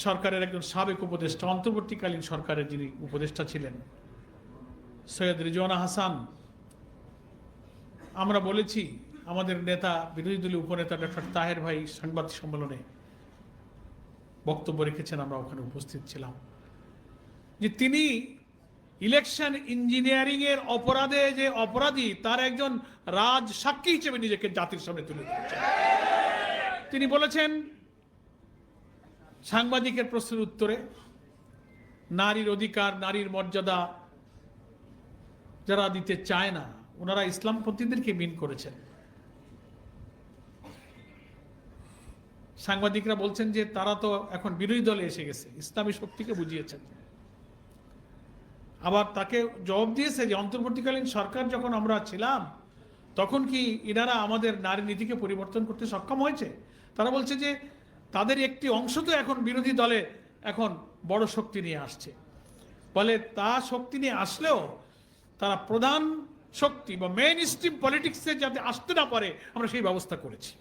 সরকারের একজন সাবেক উপদেষ্টা, অন্তর্বর্তীকালীন সরকারের যিনি উপদেষ্টা ছিলেন সৈয়দ রিজওয়ানা হাসান, আমরা বলেছি, আমাদের নেতা বিরোধী দলীয় উপনেতা ডক্টর তাহের ভাই সাংবাদিক সম্মেলনে বক্তব্য রেখেছেন, আমরা ওখানে উপস্থিত ছিলাম, যে তিনি ইলেকশন ইঞ্জিনিয়ারিং এর অপরাধে যে অপরাধী তার একজন রাজ সাক্ষী হিসেবে নিজেকে জাতির সামনে তুলে ধরেছেন। তিনি বলেছেন সাংবাদিকের প্রশ্নের উত্তরে, নারীর অধিকার, নারীর মর্যাদা যারা দিতে চায় না ওনারা ইসলামপন্থীদেরকে মিন করেছেন। সাংবাদিকরা বলছেন যে তারা তো এখন বিরোধী দলে এসে গেছে, ইসলামী শক্তিকে বুঝিয়েছেন। আবার তাকে জবাব দিয়েছে যে অন্তর্বর্তীকালীন সরকার যখন আমরা ছিলাম তখন কি এনারা আমাদের নারী নীতিকে পরিবর্তন করতে সক্ষম হয়েছে? তারা বলছে যে তাদের একটি অংশ তো এখন বিরোধী দলে এখন বড় শক্তি নিয়ে আসছে, বলে তা শক্তি নিয়ে আসলেও তারা প্রধান শক্তি বা মেইন স্ট্রিম পলিটিক্সে যাতে আসতে না পারে আমরা সেই ব্যবস্থা করেছি।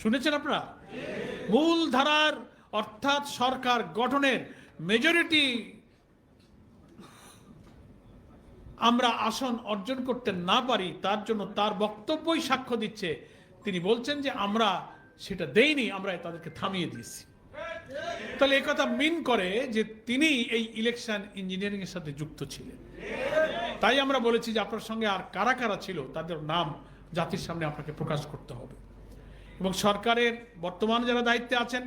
শুনেছেন আপনারা? মূল ধারার অর্থাৎ সরকার গঠনের মেজরিটি আমরা আসন অর্জন করতে না পারি, তার জন্য তার বক্তব্যই সাক্ষ্য দিচ্ছে। তিনি বলছেন যে আমরা সেটা দেইনি, আমরা তাদেরকে থামিয়ে দিয়েছি। তাহলে এই কথা মিন করে যে তিনি এই ইলেকশন ইঞ্জিনিয়ারিং এর সাথে যুক্ত ছিলেন। তাই আমরা বলেছি যে আপনার সঙ্গে আর কারা কারা ছিল তাদের নাম জাতির সামনে আপনাকে প্রকাশ করতে হবে। এবং সরকারের বর্তমান যারা দায়িত্বে আছেন,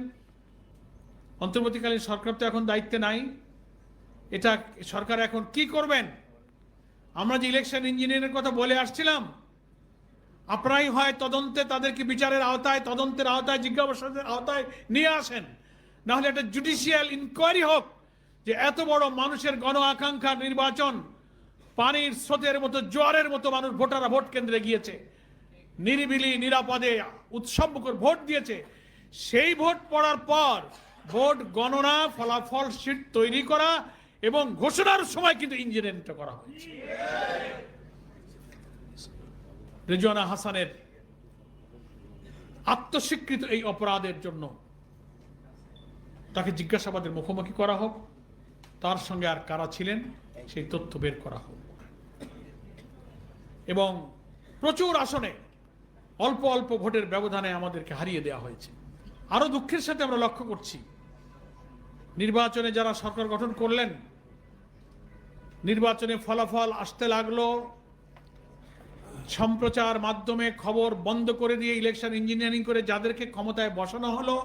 অন্তর্বর্তীকালীন সরকার তো এখন দায়িত্বে নাই, এটা সরকার এখন কি করবেন? আমরা যে ইলেকশন ইঞ্জিনিয়ারের কথা বলে আসছিলাম, আপনারাই হয় তদন্তে তাদেরকে বিচারের আওতায়, তদন্তের আওতায়, জিজ্ঞাসাবাদের আওতায় নিয়ে আসেন, না হলে একটা জুডিশিয়াল ইনকোয়ারি হোক যে এত বড় মানুষের গণ আকাঙ্ক্ষার নির্বাচন, পানির স্রোতের মতো, জোয়ারের মতো মানুষ ভোটাররা ভোট কেন্দ্রে গিয়েছে, নিরিবিলি নিরাপদে উৎসবমুখর ভোট দিয়েছে। সেই ভোট পড়ার পর ভোট গণনা, ফলাফল শীট তৈরি করা এবং ঘোষণার সময় কিন্তু ইঞ্জিনিয়ারিংটা করা হয়েছে। রিজওয়ানা হাসানের আত্মস্বীকৃত এই অপরাধের জন্য তাকে জিজ্ঞাসাবাদের মুখোমুখি করা হোক, তার সঙ্গে আর কারা ছিলেন সেই তথ্য বের করা হোক। এবং প্রচুর আসনে অল্প অল্প ভোটের ব্যবধানে আমাদেরকে হারিয়ে দেওয়া হয়েছে। আরো দুঃখের সাথে আমরা লক্ষ্য করছি, নির্বাচনে যারা সরকার গঠন করলেন, নির্বাচনে ফলাফল আসতে লাগলো, সম্প্রচার মাধ্যমে খবর বন্ধ করে দিয়ে ইলেকশন ইঞ্জিনিয়ারিং করে যাদেরকে ক্ষমতায় বসানো হলো,